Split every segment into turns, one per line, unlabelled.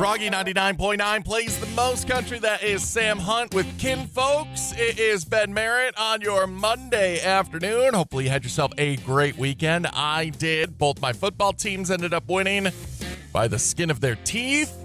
Froggy 99.9 plays the most country. That is Sam Hunt with Kin Folks. It is Ben Barrett on your Monday afternoon. Hopefully you had yourself a great weekend. I did. Both my football teams ended up winning by the skin of their teeth.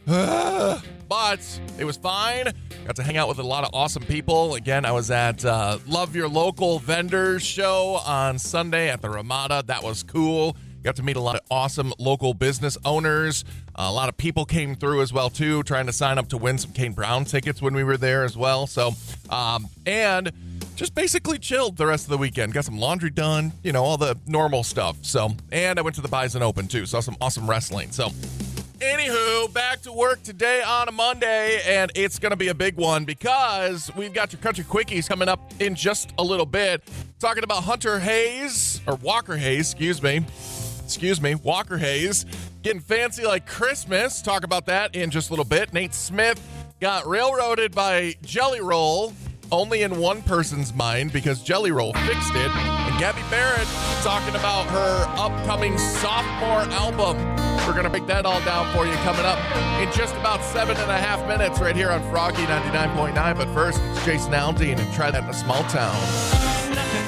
But it was fine. Got to hang out with a lot of awesome people. Again, I was at Love Your Local Vendors show on Sunday at the Ramada. That was cool. Got to meet a lot of awesome local business owners. A lot of people came through as well, too, trying to sign up to win some Kane Brown tickets when we were there as well. So, and just basically chilled the rest of the weekend. Got some laundry done, you know, all the normal stuff. So, and I went to the Bison Open, too. Saw some awesome wrestling. So, anywho, back to work today on a Monday, and it's going to be a big one because we've got your Country Quickies coming up in just a little bit. Talking about Walker Hayes, Walker Hayes, getting fancy like Christmas. Talk about that in just a little bit. Nate Smith got railroaded by Jelly Roll, only in one person's mind because Jelly Roll fixed it. And Gabby Barrett talking about her upcoming sophomore album. We're going to break that all down for you coming up in just about 7.5 minutes right here on Froggy 99.9. But first, it's Jason Aldean and Try That in a Small Town.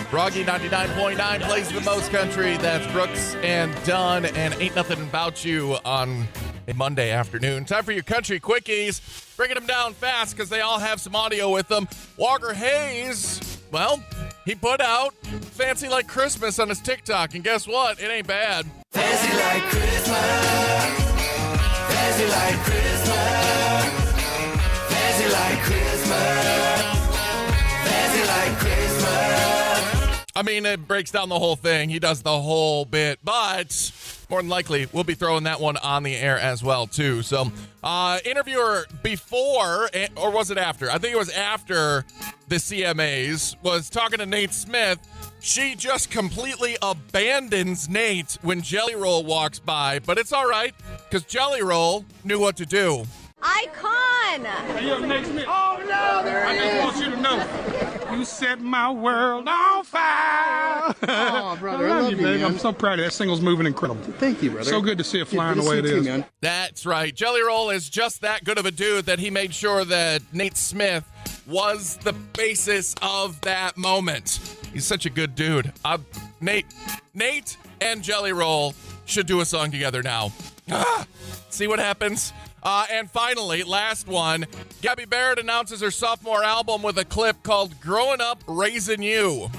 Froggy 99.9 plays the most country. That's Brooks and Dunn and Ain't Nothing About You on a Monday afternoon. Time for your Country Quickies. Breaking them down fast because they all have some audio with them. Walker Hayes, well, he put out Fancy Like Christmas on his TikTok, and guess what? It ain't bad.
Fancy like Christmas. Fancy like Christmas. Fancy like Christmas. Fancy like Christmas.
I mean, it breaks down the whole thing. He does the whole bit, but more than likely, we'll be throwing that one on the air as well, too. So, interviewer before, or was it after? I think it was after the CMAs, was talking to Nate Smith. She just completely abandons Nate when Jelly Roll walks by, but it's all right, because Jelly Roll knew what to do.
Icon!
Hey, yo, Nate Smith. Oh, no, there I just want you to know, you set my world on fire.
Oh, brother, I love you,
baby.
man.
I'm so proud of that single's moving incredible.
Thank you, brother.
So good to see it flying the way it is.
Man.
That's right. Jelly Roll is just that good of a dude that he made sure that Nate Smith was the basis of that moment. He's such a good dude. Nate and Jelly Roll should do a song together now. See what happens? And finally, last one, Gabby Barrett announces her sophomore album with a clip called Growing Up Raising You.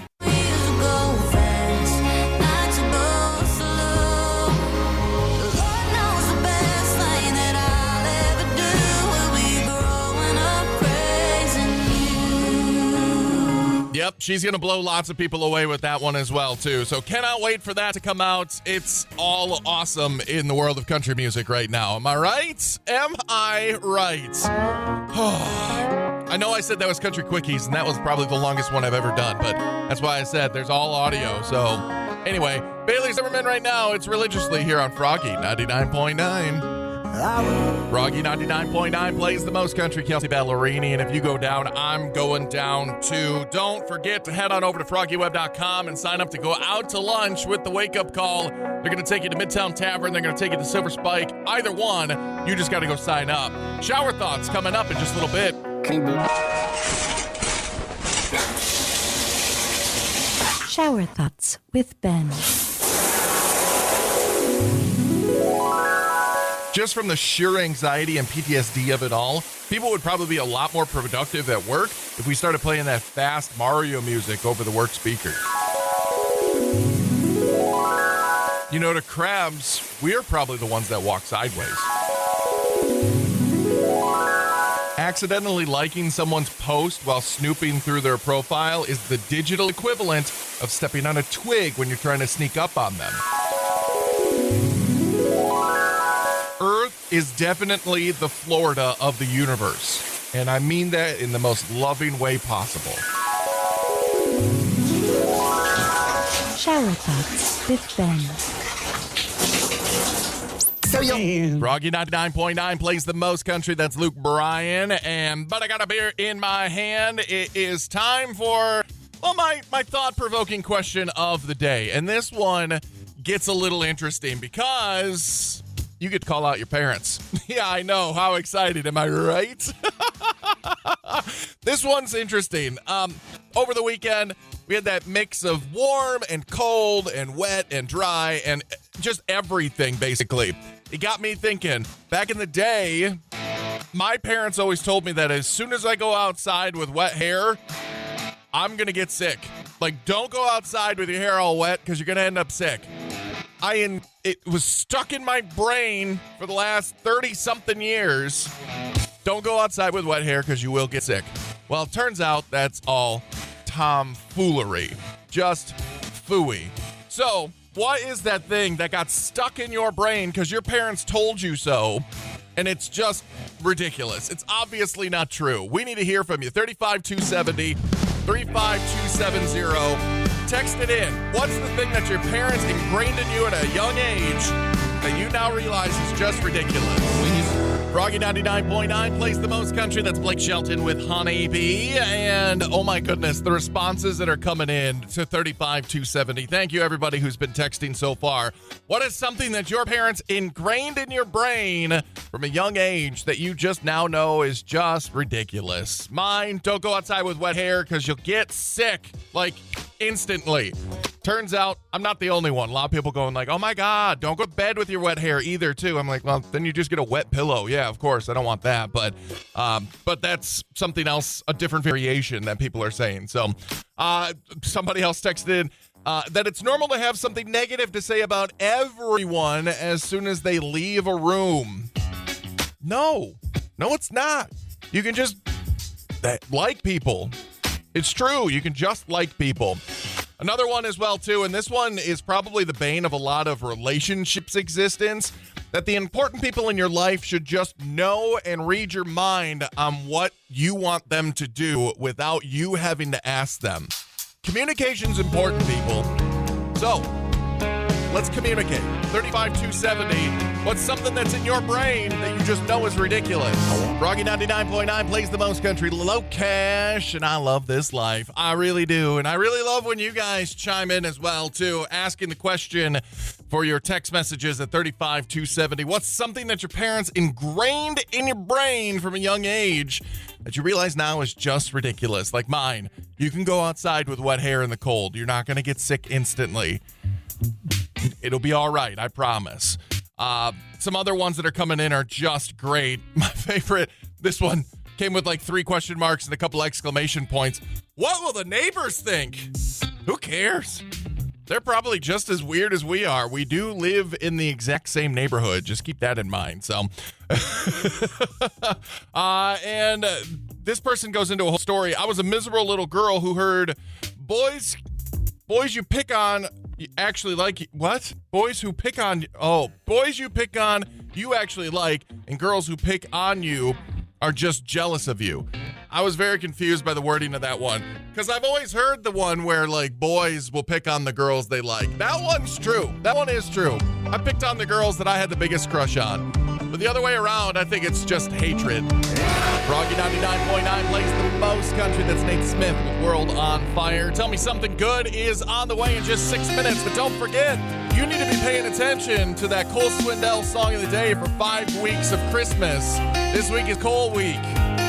Yep, she's going to blow lots of people away with that one as well, too. So cannot wait for that to come out. It's all awesome in the world of country music right now. Am I right? Am I right? I know I said that was Country Quickies, and that was probably the longest one I've ever done, but that's why I said there's all audio. So anyway, Bailey Zimmerman right now. It's religiously here on Froggy 99.9. Froggy 99.9 plays the most country. Kelsey Ballerini, and if you go down, I'm going down too. Don't forget to head on over to FroggyWeb.com and sign up to go out to lunch with the Wake Up Call. They're going to take you to Midtown Tavern. They're going to take you to Silver Spike. Either one, you just got to go sign up. Shower thoughts coming up in just a little bit.
Shower thoughts with Ben.
Just from the sheer anxiety and PTSD of it all, people would probably be a lot more productive at work if we started playing that fast Mario music over the work speakers. You know, to crabs, we're probably the ones that walk sideways. Accidentally liking someone's post while snooping through their profile is the digital equivalent of stepping on a twig when you're trying to sneak up on them. Earth is definitely the Florida of the universe, and I mean that in the most loving way possible.
Shower thoughts with Ben.
Froggy 99.9 plays the most country. That's Luke Bryan. But I got a beer in my hand. It is time for, well, my thought-provoking question of the day. And this one gets a little interesting because you get to call out your parents. Yeah, I know. How excited. Am I right? This one's interesting. Over the weekend, we had that mix of warm and cold and wet and dry and just everything, basically. It got me thinking, back in the day, my parents always told me that as soon as I go outside with wet hair, I'm going to get sick. Like, don't go outside with your hair all wet because you're going to end up sick. It was stuck in my brain for the last 30-something years. Don't go outside with wet hair because you will get sick. Well, it turns out that's all tomfoolery. Just phooey. So, what is that thing that got stuck in your brain because your parents told you so, and it's just ridiculous? It's obviously not true. We need to hear from you. 35270, 35270. Text it in. What's the thing that your parents ingrained in you at a young age that you now realize is just ridiculous? Froggy 99.9 plays the most country. That's Blake Shelton with Honeybee. And oh my goodness, the responses that are coming in to 35270. Thank you, everybody who's been texting so far. What is something that your parents ingrained in your brain from a young age that you just now know is just ridiculous? Mine, don't go outside with wet hair because you'll get sick, like, instantly. Turns out I'm not the only one. A lot of people going like, oh my God, don't go to bed with your wet hair either, too. I'm like, well, then you just get a wet pillow. Yeah, of course. I don't want that. But that's something else, a different variation that people are saying. So somebody else texted in that it's normal to have something negative to say about everyone as soon as they leave a room. No, it's not. You can just like people. It's true. You can just like people. Another one as well, too, and this one is probably the bane of a lot of relationships' existence, that the important people in your life should just know and read your mind on what you want them to do without you having to ask them. Communication's important, people. So, let's communicate. 35270. What's something that's in your brain that you just know is ridiculous? Froggy 99.9 plays the most country. Low cash, and I love this life. I really do. And I really love when you guys chime in as well, too, asking the question for your text messages at 35270. What's something that your parents ingrained in your brain from a young age that you realize now is just ridiculous? Like mine. You can go outside with wet hair in the cold. You're not going to get sick instantly. It'll be all right, I promise. Some other ones that are coming in are just great. My favorite, this one came with like 3 question marks and a couple exclamation points. What will the neighbors think? Who cares? They're probably just as weird as we are. We do live in the exact same neighborhood. Just keep that in mind. So, and this person goes into a whole story. I was a miserable little girl who heard boys you pick on actually like. What? Boys you pick on you actually like, and girls who pick on you are just jealous of you. I was very confused by the wording of that one, because I've always heard the one where like boys will pick on the girls they like. That one's true. That one is true. I picked on the girls that I had the biggest crush on. But the other way around, I think it's just hatred. Froggy 99.9 plays the most country. That's Nate Smith with World on Fire. Tell Me Something Good is on the way in just 6 minutes. But don't forget, you need to be paying attention to that Cole Swindell song of the day for 5 weeks of Christmas. This week is Cole Week.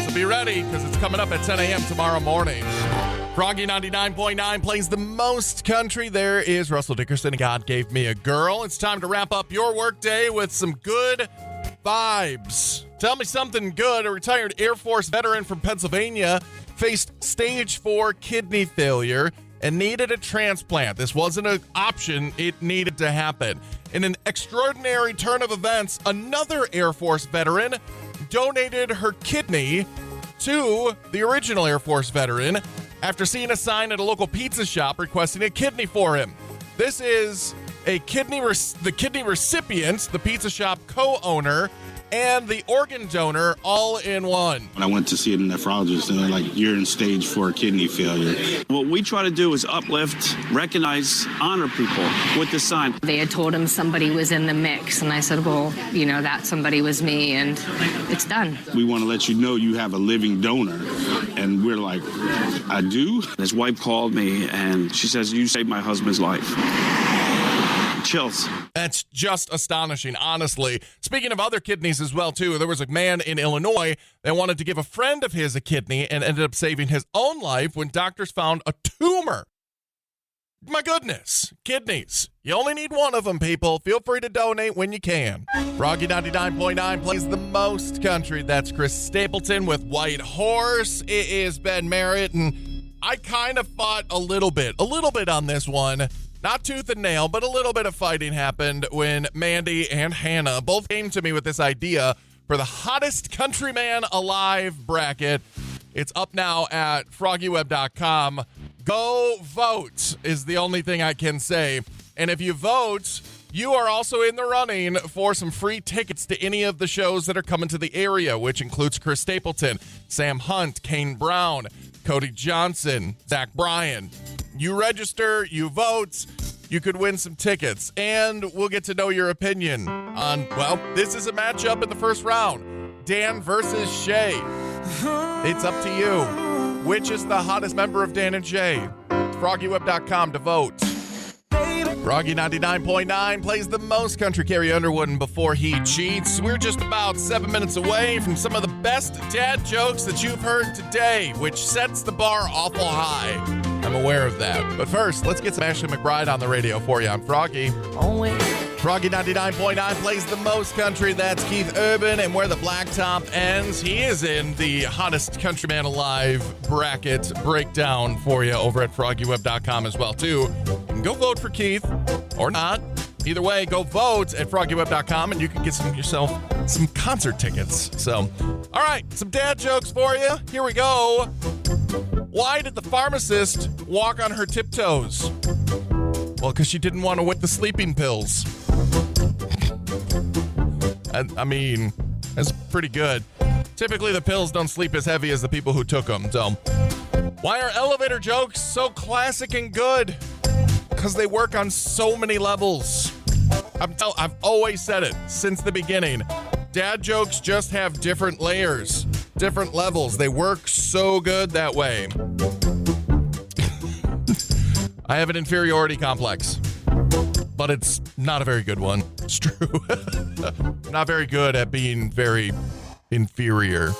So be ready, because it's coming up at 10 a.m. tomorrow morning. Froggy 99.9 plays the most country. There is Russell Dickerson. God Gave Me a Girl. It's time to wrap up your workday with some good vibes. Tell me something good. A retired Air Force veteran from Pennsylvania faced stage 4 kidney failure and needed a transplant. This wasn't an option. It needed to happen. In an extraordinary turn of events, another Air Force veteran donated her kidney to the original Air Force veteran after seeing a sign at a local pizza shop requesting a kidney for him. This is the kidney recipient, the pizza shop co-owner, and the organ donor all in one.
When I went to see a nephrologist, and they're like, you're in stage 4 kidney failure. What we try to do is uplift, recognize, honor people with the sign.
They had told him somebody was in the mix, and I said, well, that somebody was me, and it's done.
We want to let you know you have a living donor. And we're like, I do? His wife called me, and she says, you saved my husband's life. chills.
That's just astonishing, honestly. Speaking of other kidneys as well, too, there was a man in Illinois that wanted to give a friend of his a kidney and ended up saving his own life when doctors found a tumor. My goodness, kidneys. You only need one of them, people. Feel free to donate when you can. Froggy 99.9 plays the most country. That's Chris Stapleton with White Horse. It is Ben Merritt, and I kind of fought a little bit on this one. Not tooth and nail, but a little bit of fighting happened when Mandy and Hannah both came to me with this idea for the hottest countryman alive bracket. It's up now at FroggyWeb.com. Go vote is the only thing I can say. And if you vote, you are also in the running for some free tickets to any of the shows that are coming to the area, which includes Chris Stapleton, Sam Hunt, Kane Brown, Cody Johnson, Zach Bryan. You register, you vote, you could win some tickets, and we'll get to know your opinion on, well, this is a matchup in the first round. Dan versus Shay. It's up to you. Which is the hottest member of Dan and Shay? FroggyWeb.com to vote. Froggy 99.9 plays the most country. Carrie Underwood, and before he cheats, we're just about 7 minutes away from some of the best dad jokes that you've heard today, which sets the bar awful high. I'm aware of that. But first, let's get some Ashley McBride on the radio for you on Froggy. Froggy 99.9 plays the most country. That's Keith Urban, and where the blacktop ends, he is in the hottest countryman alive bracket breakdown for you over at FroggyWeb.com as well, too. You can go vote for Keith or not. Either way, go vote at FroggyWeb.com, and you can get yourself some concert tickets. So, all right, some dad jokes for you. Here we go. Why did the pharmacist walk on her tiptoes? Well, because she didn't want to wet the sleeping pills. I mean, that's pretty good. Typically, the pills don't sleep as heavy as the people who took them. So, why are elevator jokes so classic and good? Because they work on so many levels. I've always said it since the beginning. Dad jokes just have different layers, different levels. They work so good that way. I have an inferiority complex, but it's not a very good one. It's true. Not very good at being very inferior.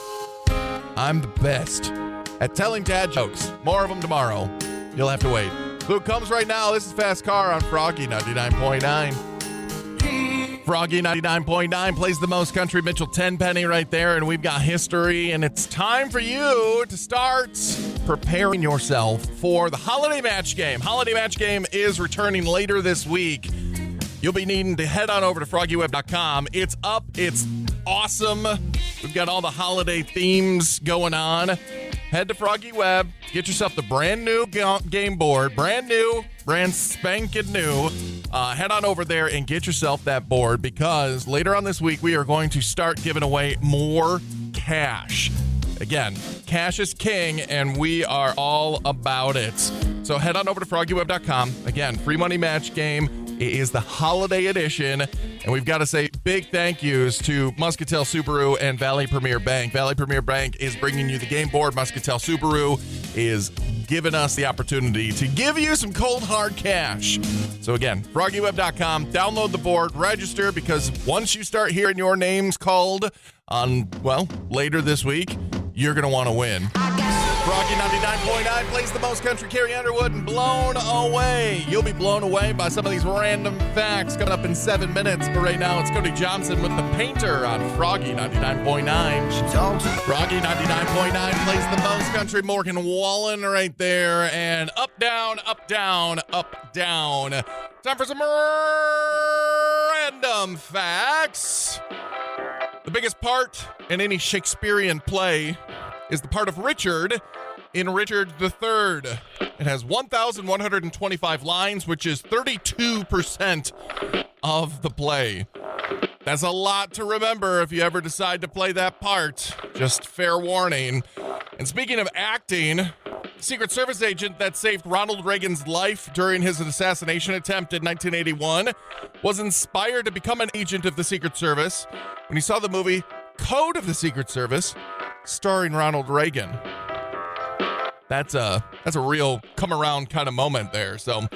I'm the best at telling dad jokes. More of them tomorrow. You'll have to wait. Luke comes right now. This is Fast Car on Froggy 99.9. Froggy 99.9 plays the most country. Mitchell Tenpenny right there, and we've got history, and it's time for you to start preparing yourself for the Holiday Match Game. Holiday Match Game is returning later this week. You'll be needing to head on over to FroggyWeb.com. It's up. It's awesome. We've got all the holiday themes going on. Head to Froggy Web. Get yourself the brand new game board. Brand new. Brand spanking new. Head on over there and get yourself that board, because later on this week, we are going to start giving away more cash. Again, cash is king, and we are all about it. So head on over to FroggyWeb.com. Again, free money match game. It is the holiday edition, and we've got to say big thank yous to Muscatel Subaru and Valley Premier Bank. Valley Premier Bank is bringing you the game board. Muscatel Subaru is giving us the opportunity to give you some cold, hard cash. So again, FroggyWeb.com, download the board, register, because once you start hearing your names called on, well, later this week, you're going to want to win. Froggy 99.9 plays the most country. Carrie Underwood and Blown Away. You'll be blown away by some of these random facts coming up in 7 minutes. But right now, it's Cody Johnson with The Painter on Froggy 99.9. Froggy 99.9 plays the most country. Morgan Wallen right there. And up, down, up, down, up, down. Time for some random facts. The biggest part in any Shakespearean play is the part of Richard in Richard III. It has 1,125 lines, which is 32% of the play. That's a lot to remember if you ever decide to play that part. Just fair warning. And speaking of acting, Secret Service agent that saved Ronald Reagan's life during his assassination attempt in 1981 was inspired to become an agent of the Secret Service when he saw the movie Code of the Secret Service, starring Ronald Reagan. That's a real come around kind of moment there. So,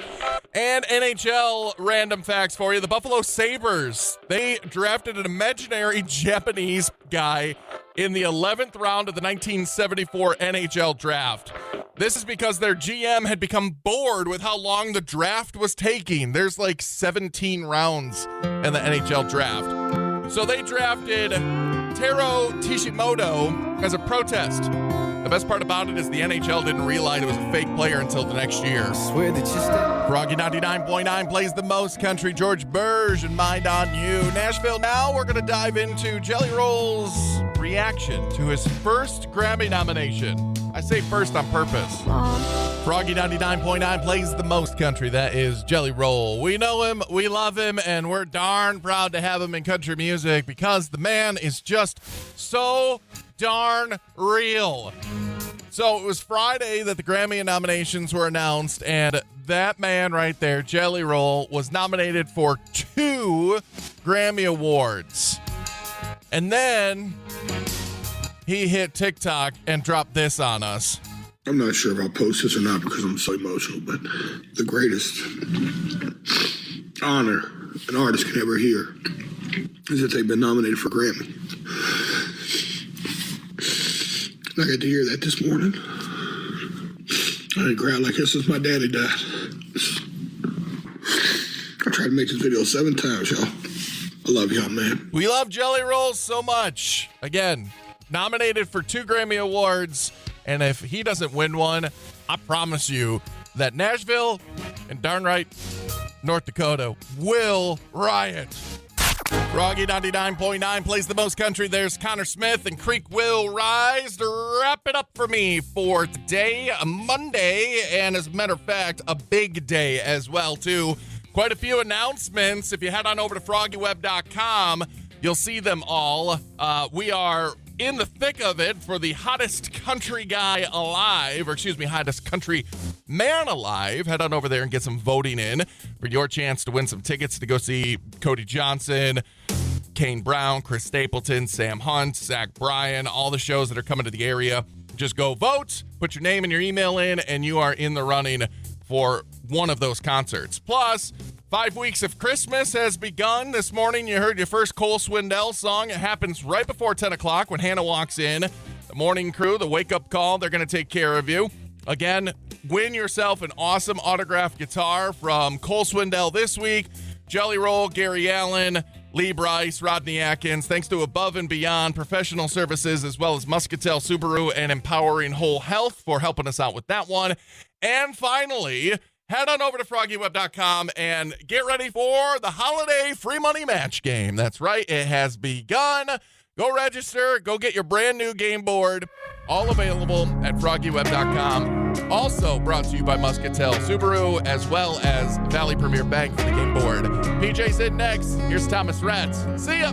And NHL random facts for you. The Buffalo Sabres, they drafted an imaginary Japanese guy in the 11th round of the 1974 NHL draft. This is because their GM had become bored with how long the draft was taking. There's like 17 rounds in the NHL draft. So they froggy Taro Tishimoto as a protest. The best part about it is the NHL didn't realize it was a fake player until the next year. Froggy 99.9 plays the most country. George Burge and Mind on You. Nashville Now, we're going to dive into Jelly Roll's reaction to his first Grammy nomination. I say first on purpose. Froggy 99.9 plays the most country. That is Jelly Roll. We know him, we love him, and we're darn proud to have him in country music because the man is just so darn real. So it was Friday that the Grammy nominations were announced, and that man right there, Jelly Roll, was nominated for 2 Grammy Awards. And then he hit TikTok and dropped this on us.
I'm not sure if I'll post this or not because I'm so emotional, but the greatest honor an artist can ever hear is that they've been nominated for Grammy. I got to hear that this morning. I cried like this since my daddy died. I tried to make this video 7 times, y'all. I love y'all, man.
We love Jelly Roll so much. Again, nominated for 2 Grammy Awards, and if he doesn't win one, I promise you that Nashville and darn right North Dakota will riot. Froggy 99.9 plays the most country. There's Connor Smith and Creek Will Rise to wrap it up for me for today, a Monday, and as a matter of fact, a big day as well, too. Quite a few announcements. If you head on over to FroggyWeb.com, you'll see them all. We are in the thick of it for the hottest country guy alive, hottest country man alive. Head on over there and get some voting in for your chance to win some tickets to go see Cody Johnson, Kane Brown, Chris Stapleton, Sam Hunt, Zach Bryan, all the shows that are coming to the area. Just go vote, put your name and your email in, and you are in the running for one of those concerts. Plus, 5 weeks of Christmas has begun. This morning, you heard your first Cole Swindell song. It happens right before 10 o'clock when Hannah walks in. The morning crew, the wake-up call, they're going to take care of you. Again, win yourself an awesome autographed guitar from Cole Swindell this week. Jelly Roll, Gary Allen, Lee Bryce, Rodney Atkins. Thanks to Above and Beyond Professional Services, as well as Muscatel Subaru and Empowering Whole Health for helping us out with that one. And finally, head on over to FroggyWeb.com and get ready for the holiday free money match game. That's right, it has begun. Go register, go get your brand new game board. All available at FroggyWeb.com. Also brought to you by Muscatel Subaru, as well as Valley Premier Bank for the game board. PJ's in next. Here's Thomas Rhett. See ya.